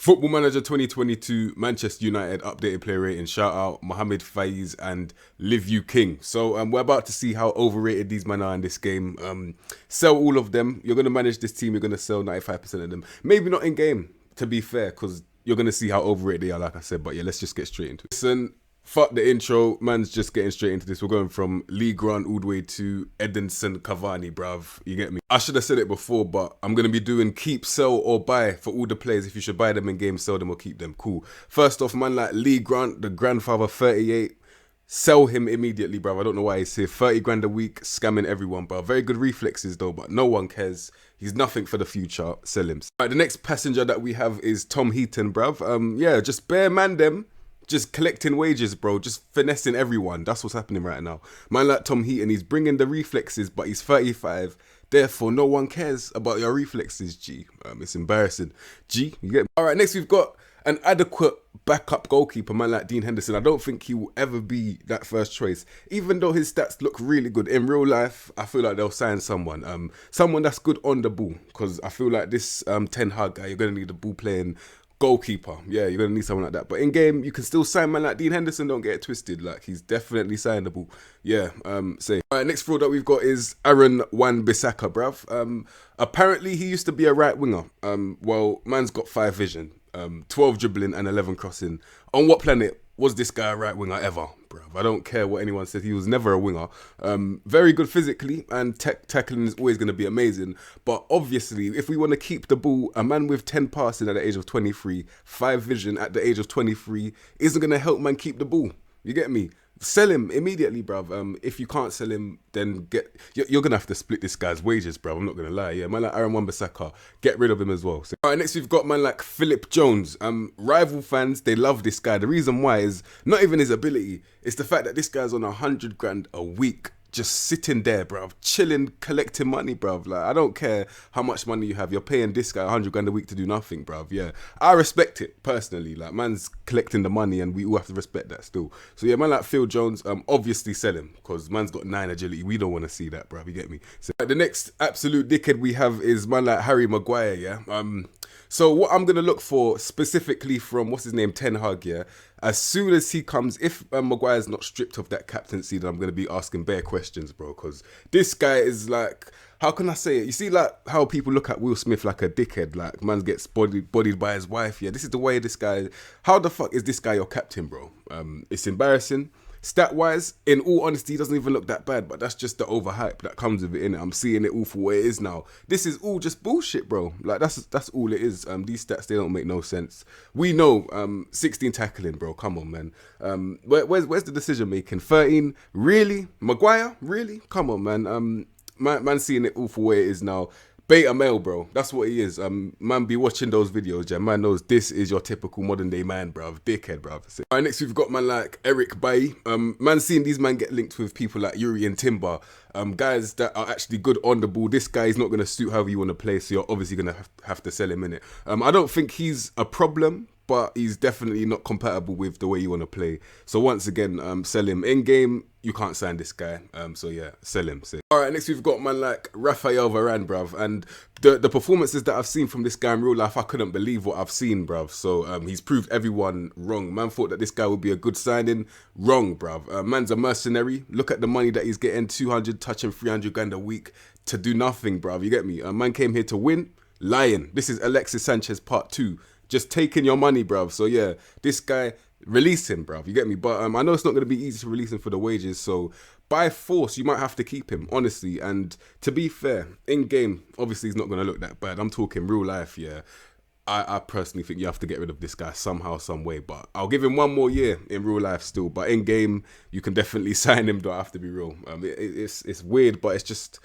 Football Manager 2022 Manchester United updated player rating. Shout out Mohamed Faiz and Live You King. So we're about to see how overrated these men are in this game. Sell all of them. You're going to manage this team. You're going to sell 95% of them. Maybe not in game, to be fair, because you're going to see how overrated they are, like I said. But yeah, let's just get straight into it. Listen, fuck the intro. Man's just getting straight into this. We're going from Lee Grant all the way to Edinson Cavani, bruv. You get me? I should have said it before, but I'm going to be doing keep, sell, or buy for all the players. If you should buy them in game, sell them or keep them. Cool. First off, man like Lee Grant, the grandfather, 38. Sell him immediately, bruv. I don't know why he's here. 30 grand a week, scamming everyone, bruv. Very good reflexes, though, but no one cares. He's nothing for the future. Sell him. All right, the next passenger that we have is Tom Heaton, bruv. Yeah, just bare man them. Just collecting wages, bro. Just finessing everyone. That's what's happening right now. Man like Tom Heaton, he's bringing the reflexes, but he's 35. Therefore, no one cares about your reflexes, G. It's embarrassing. G, you get me? All right, next we've got an adequate backup goalkeeper, man like Dean Henderson. I don't think he will ever be that first choice. Even though his stats look really good in real life, I feel like they'll sign someone. Someone that's good on the ball. Because I feel like this Ten Hag guy, you're going to need a ball playing goalkeeper. Yeah, you're going to need someone like that. But in game, you can still sign man like Dean Henderson. Don't get it twisted. Like, he's definitely signable. Yeah, say. All right, next fraud that we've got is Aaron Wan-Bissaka, bruv. Apparently, he used to be a right winger. Well, man's got 5 vision, 12 dribbling and 11 crossing. On what planet was this guy a right winger ever, bruv? I don't care what anyone says. He was never a winger. Very good physically, and tackling is always going to be amazing. But obviously, if we want to keep the ball, a man with 10 passing at the age of 23, 5 vision at the age of 23, isn't going to help man keep the ball. You get me? Sell him immediately, bruv. If you can't sell him, then you're going to have to split this guy's wages, bruv. I'm not going to lie. Yeah, man like Aaron Wan-Bissaka, get rid of him as well. So, all right, next we've got man like Philip Jones. Rival fans, they love this guy. The reason why is not even his ability. It's the fact that this guy's on 100 grand a week. Just sitting there, bruv, chilling, collecting money, bruv. Like, I don't care how much money you have. You're paying this guy 100 grand a week to do nothing, bruv. Yeah, I respect it personally. Like, man's collecting the money, and we all have to respect that still. So yeah, man like Phil Jones, obviously sell him because man's got 9 agility. We don't want to see that, bruv. You get me? So the next absolute dickhead we have is man like Harry Maguire. Yeah. So what I'm gonna look for specifically from what's his name, Ten Hag, yeah. As soon as he comes, if Maguire's not stripped of that captaincy, then I'm gonna be asking bare questions, bro. Because this guy is like, how can I say it? You see, like how people look at Will Smith like a dickhead, like man gets bodied by his wife. Yeah, this is the way this guy. How the fuck is this guy your captain, bro? It's embarrassing. Stat-wise, in all honesty, he doesn't even look that bad, but that's just the overhype that comes with it, innit? I'm seeing it all for what it is now. This is all just bullshit, bro. Like, that's all it is. These stats, they don't make no sense. We know, 16 tackling, bro. Come on, man. Where's the decision-making? 13? Really? Maguire? Really? Come on, man. Man seeing it all for what it is now. Beta male, bro. That's what he is. Man be watching those videos, yeah. Man knows this is your typical modern day man, bruv. Dickhead, bruv. Alright, next we've got man like Eric Bailly. Man seeing these man get linked with people like Yuri and Timber. Guys that are actually good on the ball. This guy is not going to suit however you want to play, so you're obviously going to have to sell him, innit? I don't think he's a problem, but he's definitely not compatible with the way you want to play. So once again, sell him. In game, you can't sign this guy. So yeah, sell him. All right, next we've got man like Raphael Varane, bruv. And the performances that I've seen from this guy in real life, I couldn't believe what I've seen, bruv. So he's proved everyone wrong. Man thought that this guy would be a good signing. Wrong, bruv. Man's a mercenary. Look at the money that he's getting, 200, touching 300 grand a week to do nothing, bruv. You get me? Man came here to win. Lying. This is Alexis Sanchez part 2. Just taking your money, bruv. So yeah, this guy, release him, bruv. You get me? But I know it's not going to be easy to release him for the wages. So by force, you might have to keep him, honestly. And to be fair, in game, obviously he's not going to look that bad. I'm talking real life, yeah. I personally think you have to get rid of this guy somehow, some way. But I'll give him 1 more year in real life still. But in game, you can definitely sign him. Don't have to be real. It's weird, but it's just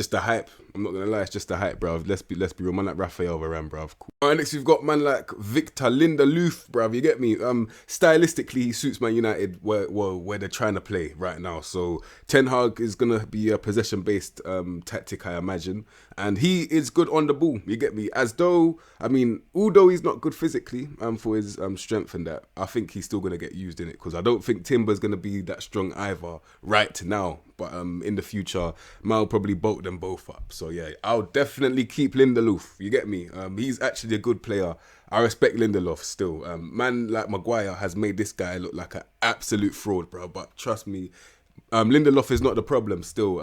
the hype. I'm not gonna lie, it's just the hype, bruv. Let's be real. Man like Raphael Varane, bruv. Cool. Alright, next we've got man like Victor Lindelof, bruv. You get me? Stylistically, he suits Man United where they're trying to play right now. So Ten Hag is gonna be a possession-based tactic, I imagine. And he is good on the ball, you get me? As though, I mean, although he's not good physically for his strength and that, I think he's still going to get used in it, because I don't think Timber's going to be that strong either right now. But in the future, man will probably bulk them both up. So yeah, I'll definitely keep Lindelof, you get me? He's actually a good player. I respect Lindelof still. Man like Maguire has made this guy look like an absolute fraud, bro. But trust me, Lindelof is not the problem still.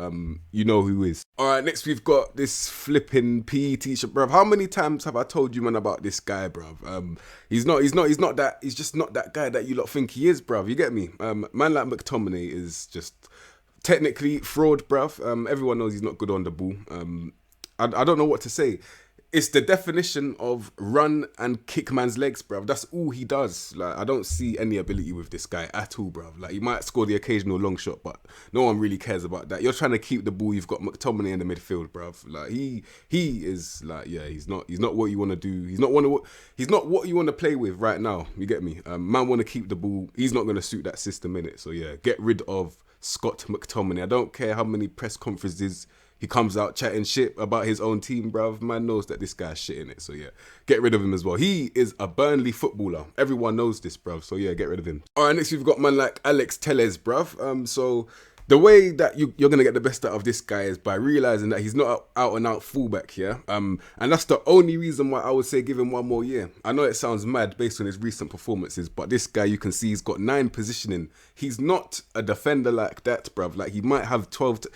You know who is. Alright, next we've got this flipping PE teacher, bruv. How many times have I told you, man, about this guy, bruv? He's just not that guy that you lot think he is, bruv. You get me? Man like McTominay is just technically fraud, bruv. Everyone knows he's not good on the ball. I don't know what to say. It's the definition of run and kick man's legs, bruv. That's all he does. Like, I don't see any ability with this guy at all, bruv. Like, he might score the occasional long shot, but no one really cares about that. You're trying to keep the ball. You've got McTominay in the midfield, bruv. Like, he is like, yeah, he's not what you want to do. He's not what you want to play with right now. You get me? Man want to keep the ball. He's not going to suit that system in it. So yeah, get rid of Scott McTominay. I don't care how many press conferences he comes out chatting shit about his own team, bruv. Man knows that this guy's shit in it. So yeah, get rid of him as well. He is a Burnley footballer. Everyone knows this, bruv. So yeah, get rid of him. All right, next we've got man like Alex Telles, bruv. So the way that you're going to get the best out of this guy is by realising that he's not out and out fullback, yeah? And that's the only reason why I would say give him one more year. I know it sounds mad based on his recent performances, but this guy, you can see he's got 9 positioning. He's not a defender like that, bruv. Like, he might have 12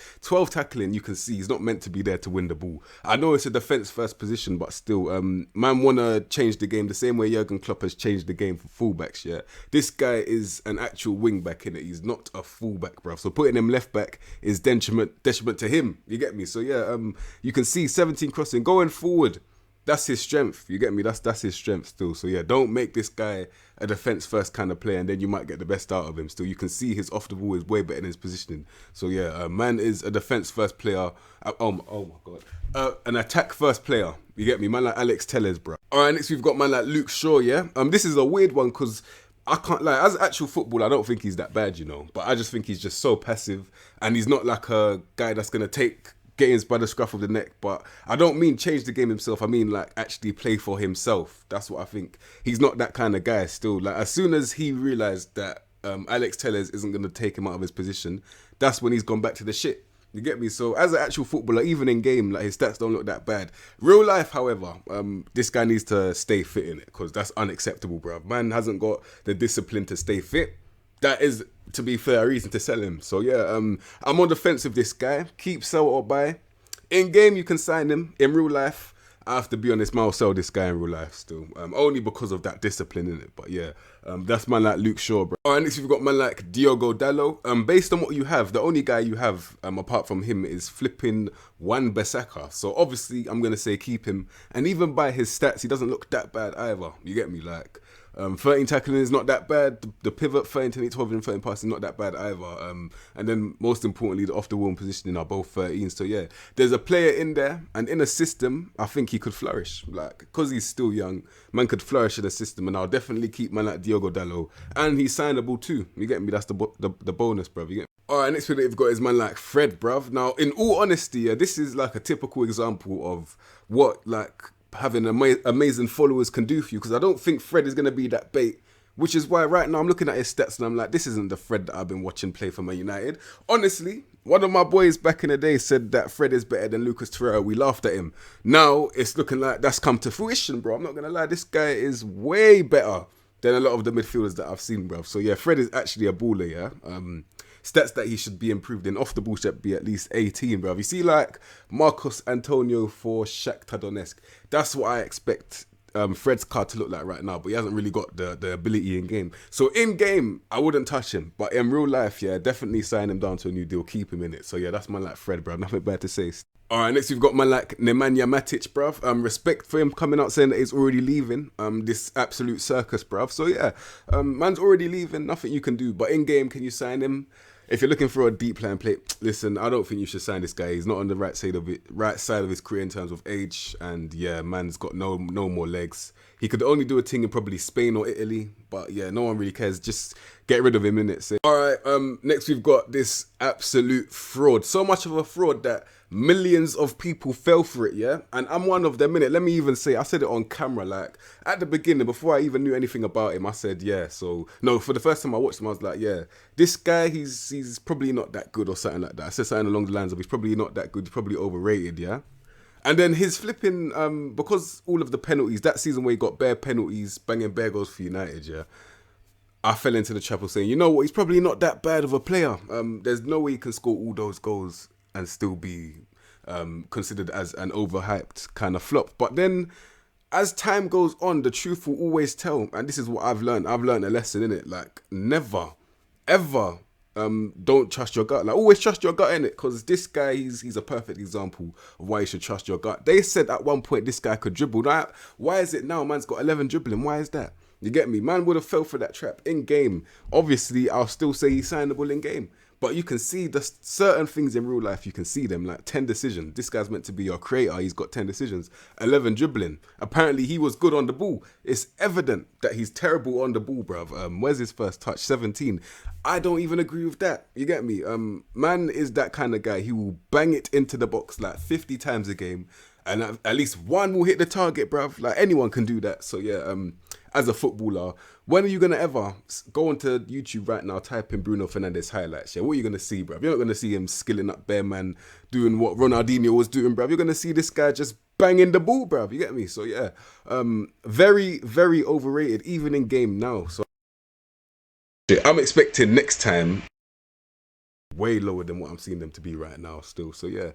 tackling. You can see he's not meant to be there to win the ball. I know it's a defence first position, but still, man want to change the game the same way Jurgen Klopp has changed the game for fullbacks, yeah? This guy is an actual wing back, innit? He's not a fullback, bruv. So putting him left back is detriment to him, you get me? So yeah, you can see 17 crossing going forward. That's his strength, you get me? That's his strength still. So yeah, don't make this guy a defense first kind of player, and then you might get the best out of him still. You can see his off the ball is way better than his positioning. So yeah, man is a defense first player. Oh my god, an attack first player, you get me? Man like Alex Telles, bro. All right, next we've got man like Luke Shaw, yeah? This is a weird one because I can't lie, as actual football, I don't think he's that bad, you know. But I just think he's just so passive, and he's not like a guy that's going to take games by the scruff of the neck. But I don't mean change the game himself. I mean like actually play for himself. That's what I think. He's not that kind of guy still. Like, as soon as he realised that Alex Telles isn't going to take him out of his position, that's when he's gone back to the shit. You get me? So as an actual footballer, even in game, like, his stats don't look that bad. Real life, however, this guy needs to stay fit in it, because that's unacceptable, bruv. Man hasn't got the discipline to stay fit. That is, to be fair, a reason to sell him. So yeah, I'm on the fence with this guy. Keep, sell or buy. In game, you can sign him. In real life, I have to be honest, man, I'll sell this guy in real life still. Only because of that discipline in it. But yeah, that's man like Luke Shaw, bro. All right, next we've got man like Diogo Dalot. Based on what you have, the only guy you have apart from him is flipping Wan-Bissaka. So obviously, I'm going to say keep him. And even by his stats, he doesn't look that bad either. You get me? Like, 13 tackling is not that bad. The pivot, 13, 10, 12 and 13 passing, not that bad either. And then most importantly, the off the wall positioning are both 13. So yeah, there's a player in there, and in a system, I think he could flourish. Like, because he's still young, man could flourish in the system, and I'll definitely keep man like Diogo Dalot. And he's signable too. You get me? That's the bonus, bruv. You get me? All right, next one that we've got is man like Fred, bruv. Now, in all honesty, yeah, this is like a typical example of what like having amazing followers can do for you, because I don't think Fred is going to be that bait, which is why right now I'm looking at his stats and I'm like, this isn't the Fred that I've been watching play for Man United. Honestly, one of my boys back in the day said that Fred is better than Lucas Torreira. We laughed at him. Now it's looking like that's come to fruition, bro. I'm not going to lie, this guy is way better than a lot of the midfielders that I've seen, bro. So yeah, Fred is actually a baller, yeah? Stats that he should be improved in. Off the ball should be at least 18, bro. You see, like Marcos Antonio for Shakhtar Donetsk. That's what I expect Fred's card to look like right now, but he hasn't really got the ability in game. So in game, I wouldn't touch him, but in real life, yeah, definitely sign him down to a new deal, keep him in it. So yeah, that's man like Fred, bro. Nothing bad to say. All right, next we've got man like Nemanja Matic, bruv. Respect for him coming out saying that he's already leaving this absolute circus, bruv. So yeah, man's already leaving, nothing you can do. But in game, can you sign him? If you're looking for a deep plan play, listen, I don't think you should sign this guy. He's not on the right side of his career in terms of age, and yeah, man's got no more legs. He could only do a thing in probably Spain or Italy, but yeah, no one really cares. Just get rid of him, innit? So, all right, next we've got this absolute fraud. So much of a fraud that millions of people fell for it, yeah? And I'm one of them, innit? Let me even say, I said it on camera, like, at the beginning, before I even knew anything about him, I said, yeah, so, no, for the first time I watched him, I was like, yeah, this guy, he's probably not that good or something like that. I said something along the lines of, he's probably not that good, he's probably overrated, yeah? And then his flipping, because all of the penalties, that season where he got bare penalties, banging bare goals for United, yeah, I fell into the trap of saying, you know what, he's probably not that bad of a player. There's no way he can score all those goals and still be considered as an overhyped kind of flop. But then, as time goes on, the truth will always tell. And this is what I've learned. I've learned a lesson in it. Like, never, ever don't trust your gut. Like, always trust your gut in it, because this guy, he's a perfect example of why you should trust your gut. They said at one point this guy could dribble. Now, why is it now man's got 11 dribbling? Why is that? You get me? Man would have fell for that trap in game. Obviously, I'll still say he's signable in game. But you can see the certain things in real life, you can see them, like 10 decisions. This guy's meant to be your creator. He's got 10 decisions. 11 dribbling. Apparently, he was good on the ball. It's evident that he's terrible on the ball, bruv. Where's his first touch? 17. I don't even agree with that. You get me? Man is that kind of guy. He will bang it into the box like 50 times a game. And at least one will hit the target, bruv. Like, anyone can do that. So, yeah, as a footballer, when are you going to ever go onto YouTube right now, type in Bruno Fernandes highlights? Yeah, what are you going to see, bruv? You're not going to see him skilling up bare man, doing what Ronaldinho was doing, bruv. You're going to see this guy just banging the ball, bruv. You get me? So, yeah, very, very overrated, even in game now. So, I'm expecting next time way lower than what I'm seeing them to be right now still. So, yeah,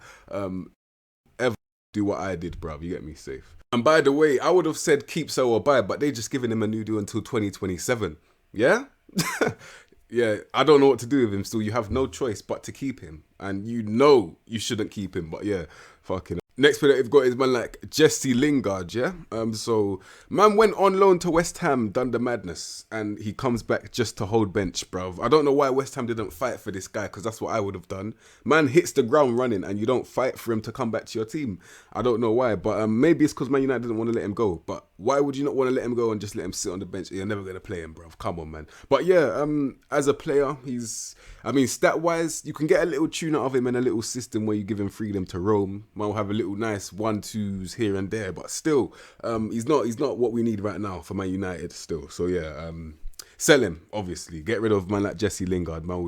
ever do what I did, bruv. You get me? Safe. And by the way, I would have said keep, sell or buy, but they just giving him a new deal until 2027. Yeah? Yeah, I don't know what to do with him still. You have no choice but to keep him. And you know you shouldn't keep him, but yeah, fucking. Next player that they've got is man like Jesse Lingard, yeah? So, man went on loan to West Ham, done the madness, and he comes back just to hold bench, bruv. I don't know why West Ham didn't fight for this guy, because that's what I would have done. Man hits the ground running, and you don't fight for him to come back to your team. I don't know why, but maybe it's because Man United didn't want to let him go. But why would you not want to let him go and just let him sit on the bench? You're never going to play him, bruv. Come on, man. But yeah, as a player, stat-wise, you can get a little tune out of him in a little system where you give him freedom to roam. Man will have a little nice 1-2s here and there, but still, he's not what we need right now for Man United still. So yeah, sell him, obviously. Get rid of man like Jesse Lingard. Man.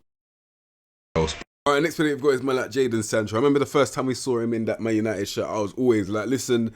Alright, next player we've got is man like Jadon Sancho. I remember the first time we saw him in that Man United shirt, I was always like, listen,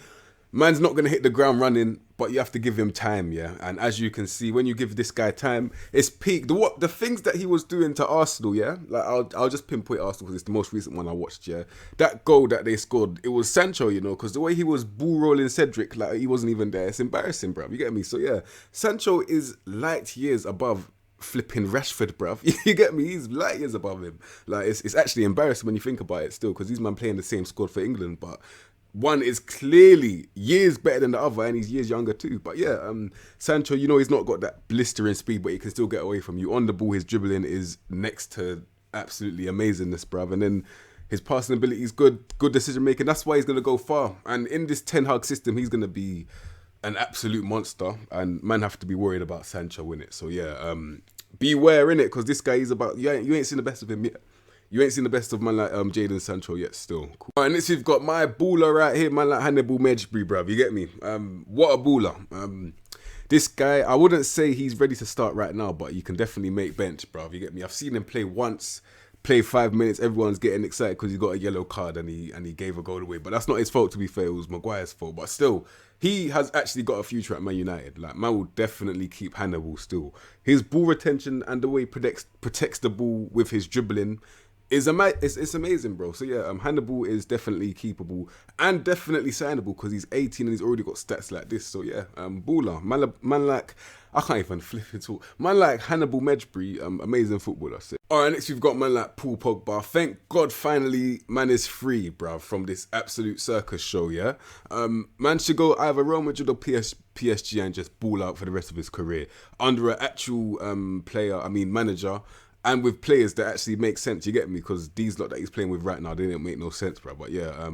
man's not going to hit the ground running, but you have to give him time, yeah? And as you can see, when you give this guy time, it's peak. The things that he was doing to Arsenal, yeah? Like, I'll just pinpoint Arsenal because it's the most recent one I watched, yeah? That goal that they scored, it was Sancho, you know, because the way he was bull rolling Cedric, like, he wasn't even there. It's embarrassing, bruv. You get me? So, yeah, Sancho is light years above flipping Rashford, bruv. You get me? He's light years above him. Like, it's actually embarrassing when you think about it still, because these man playing the same squad for England, but one is clearly years better than the other, and he's years younger too. But yeah, Sancho, you know, he's not got that blistering speed, but he can still get away from you. On the ball, his dribbling is next to absolutely amazingness, bruv. And then his passing ability is good decision making. That's why he's going to go far. And in this Ten Hag system, he's going to be an absolute monster, and man have to be worried about Sancho in it. So yeah, beware in it, because this guy is about, you ain't seen the best of him yet. You ain't seen the best of man like Jadon Sancho yet still. Cool. Alright, next we've got my baller right here, man like Hannibal Mejbri, bruv. You get me? What a baller. This guy, I wouldn't say he's ready to start right now, but you can definitely make bench, bruv. You get me? I've seen him play once, play 5 minutes, everyone's getting excited because he got a yellow card and he gave a goal away. But that's not his fault, to be fair. It was Maguire's fault. But still, he has actually got a future at Man United. Like, man will definitely keep Hannibal still. His ball retention and the way he protects the ball with his dribbling it's amazing, bro. So yeah, Hannibal is definitely keepable and definitely signable because he's 18 and he's already got stats like this. So yeah, baller. Man like, I can't even flip it all. Man like Hannibal Mejbri, amazing footballer. So. Alright, next we've got man like Paul Pogba. Thank God finally man is free, bruv, from this absolute circus show, yeah? Man should go either Real Madrid or PSG and just ball out for the rest of his career under an actual manager. And with players that actually make sense, you get me? Because these lot that he's playing with right now, they didn't make no sense, bro. But yeah,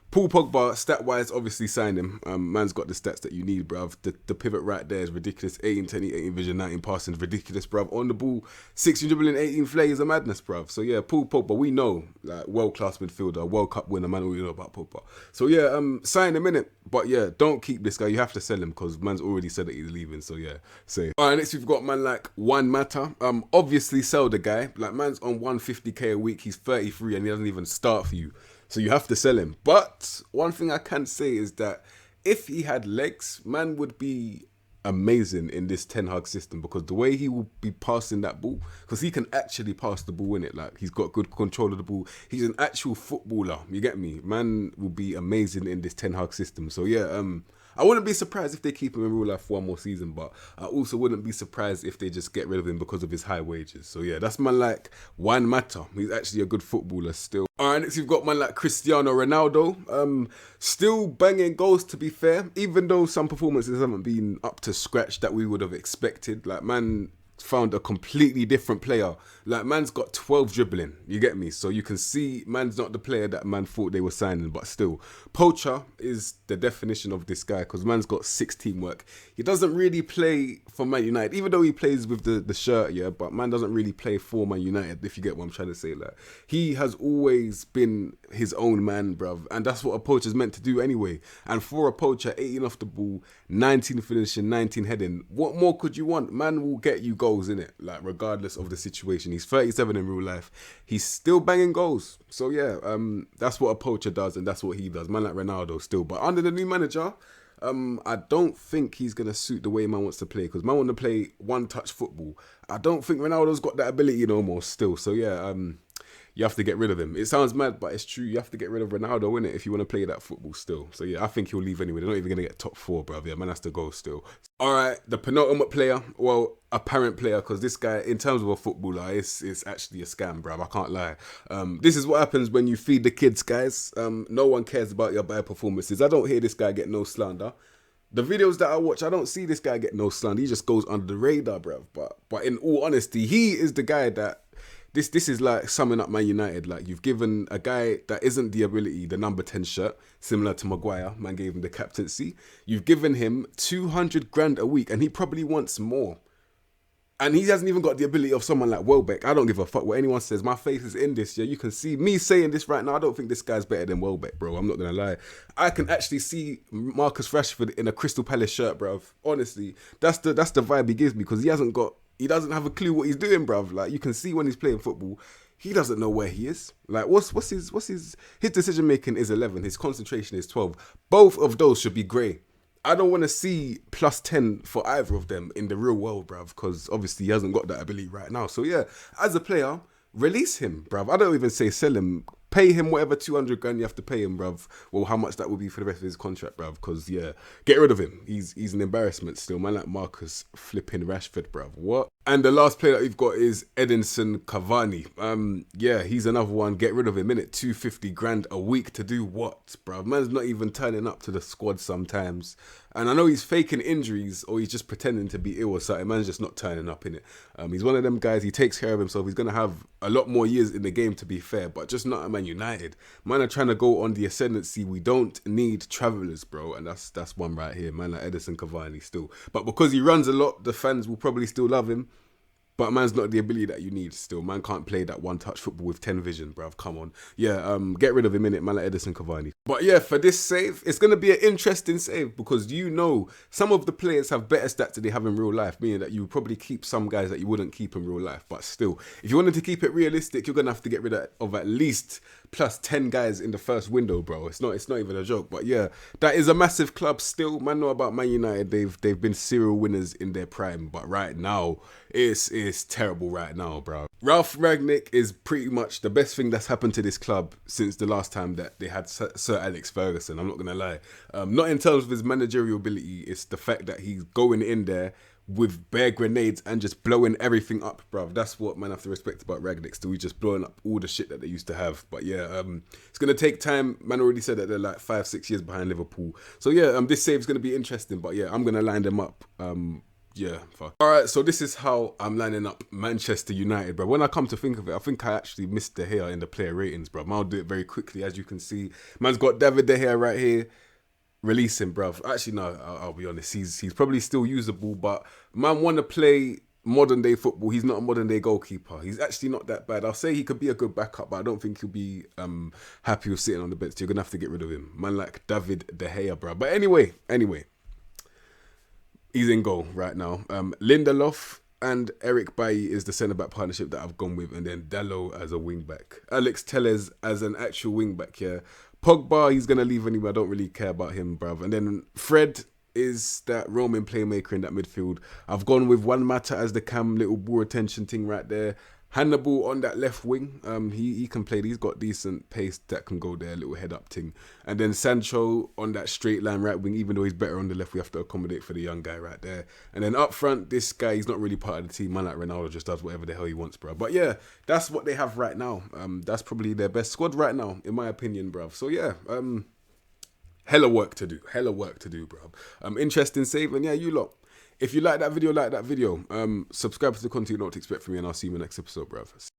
Paul Pogba, stat-wise, obviously sign him. Man's got the stats that you need, bruv. The pivot right there is ridiculous. 18, 10, 18 vision, 19 passing is ridiculous, bruv. On the ball, 16 dribbling, 18 flay is a madness, bruv. So yeah, Paul Pogba, we know, like, world-class midfielder, World Cup winner, man, we know about Pogba. So yeah, sign him in it. But yeah, don't keep this guy. You have to sell him because man's already said that he's leaving. So yeah, say. All right, next we've got man like Juan Mata. Obviously sell the guy. Like, man's on 150k a week. He's 33 and he doesn't even start for you. So you have to sell him. But one thing I can say is that if he had legs, man would be amazing in this Ten Hag system, because the way he will be passing that ball, because he can actually pass the ball in it. Like, he's got good control of the ball. He's an actual footballer. You get me? Man will be amazing in this Ten Hag system. So yeah, I wouldn't be surprised if they keep him in real life for one more season, but I also wouldn't be surprised if they just get rid of him because of his high wages. So yeah, that's man like Juan Mata. He's actually a good footballer still. All right, next we've got man like Cristiano Ronaldo. Still banging goals, to be fair, even though some performances haven't been up to scratch that we would have expected. Like, man found a completely different player. Like, man's got 12 dribbling, you get me? So you can see man's not the player that man thought they were signing, but still. Poacher is the definition of this guy, because man's got 6 teamwork. He doesn't really play for Man United, even though he plays with the shirt, yeah, but man doesn't really play for Man United, if you get what I'm trying to say. Like, he has always been his own man, bruv, and that's what a poacher's meant to do anyway. And for a poacher, 18 off the ball, 19 finishing, 19 heading, what more could you want? Man will get you goals, in it, like, regardless of the situation. He's 37 in real life. He's still banging goals. So yeah, that's what a poacher does, and that's what he does. Man like Ronaldo still. But under the new manager, I don't think he's going to suit the way man wants to play, because man want to play one-touch football. I don't think Ronaldo's got that ability no more still. So yeah, you have to get rid of him. It sounds mad, but it's true. You have to get rid of Ronaldo, innit, if you want to play that football still. So yeah, I think he'll leave anyway. They're not even going to get top 4, bruv. Yeah, man has to go still. All right, the penultimate player, well, apparent player, because this guy, in terms of a footballer, it's actually a scam, bruv. I can't lie. This is what happens when you feed the kids, guys. No one cares about your bad performances. I don't hear this guy get no slander. The videos that I watch, I don't see this guy get no slander. He just goes under the radar, bruv. But in all honesty, he is the guy that... This is like summing up Man United. Like, you've given a guy that isn't the ability, the number 10 shirt, similar to Maguire. Man gave him the captaincy. You've given him 200 grand a week, and he probably wants more. And he hasn't even got the ability of someone like Welbeck. I don't give a fuck what anyone says. My face is in this, yeah. You can see me saying this right now. I don't think this guy's better than Welbeck, bro. I'm not going to lie. I can actually see Marcus Rashford in a Crystal Palace shirt, bro. Honestly, that's the vibe he gives me, because he doesn't have a clue what he's doing, bruv. Like, you can see when he's playing football, he doesn't know where he is. Like, what's his decision making is 11, his concentration is 12. Both of those should be grey. I don't want to see plus 10 for either of them in the real world, bruv, because obviously he hasn't got that ability right now. So yeah, as a player, release him, bruv. I don't even say sell him. Pay him whatever 200 grand you have to pay him, bruv. Well, how much that will be for the rest of his contract, bruv. Because, yeah, get rid of him. He's an embarrassment still. Man like Marcus flipping Rashford, bruv. What? And the last player that we've got is Edinson Cavani. Yeah, he's another one. Get rid of him, innit? 250 grand a week to do what, bruv? Man's not even turning up to the squad sometimes. And I know he's faking injuries, or he's just pretending to be ill or something. Man's just not turning up, innit? He's one of them guys. He takes care of himself. He's going to have a lot more years in the game, to be fair, but just not at Man United. Man are trying to go on the ascendancy. We don't need travellers, bro. And that's one right here. Man like Edinson Cavani still. But because he runs a lot, the fans will probably still love him. But man's not the ability that you need still. Man can't play that one-touch football with 10 vision, bruv. Come on. Yeah, get rid of him, innit, man like Edinson Cavani. But yeah, for this save, it's going to be an interesting save, because you know some of the players have better stats than they have in real life, meaning that you would probably keep some guys that you wouldn't keep in real life. But still, if you wanted to keep it realistic, you're going to have to get rid of at least plus 10 guys in the first window, bro. It's not even a joke. But yeah, that is a massive club still. Man know about Man United. They've been serial winners in their prime. But right now, it's terrible right now, bro. Ralph Ragnick is pretty much the best thing that's happened to this club since the last time that they had Sir Alex Ferguson. I'm not going to lie. Not in terms of his managerial ability. It's the fact that he's going in there with bare grenades and just blowing everything up, bruv. That's what man have to respect about Ragnick. Still, he's just blowing up all the shit that they used to have. But yeah, it's going to take time. Man already said that they're like 5-6 years behind Liverpool. So yeah, this save is going to be interesting. But yeah, I'm going to line them up. Yeah, fuck. All right, so this is how I'm lining up Manchester United, bro. When I come to think of it, I think I actually missed De Gea in the player ratings, bro. I'll do it very quickly, as you can see. Man's got David De Gea right here. Release him, bro. Actually, no, I'll be honest. He's probably still usable, but man want to play modern day football. He's not a modern day goalkeeper. He's actually not that bad. I'll say he could be a good backup, but I don't think he'll be happy with sitting on the bench. So you're gonna have to get rid of him, man. Like David De Gea, bro. But anyway. He's in goal right now. Lindelof and Eric Bailly is the centre-back partnership that I've gone with. And then Dalot as a wing-back. Alex Telles as an actual wing-back, yeah. Pogba, he's going to leave anyway. I don't really care about him, bruv. And then Fred is that roaming playmaker in that midfield. I've gone with Juan Mata as the cam, little ball retention thing right there. Hannibal on that left wing, he can play. He's got decent pace that can go there, little head up thing. And then Sancho on that straight line right wing, even though he's better on the left, we have to accommodate for the young guy right there. And then up front, this guy, he's not really part of the team. Man like Ronaldo just does whatever the hell he wants, bro. But yeah, that's what they have right now. That's probably their best squad right now, in my opinion, bro. So yeah, hella work to do, bro. Interesting save, and yeah, you lot. If you like that video, subscribe to the content you know what to expect from me, and I'll see you in the next episode, bruv.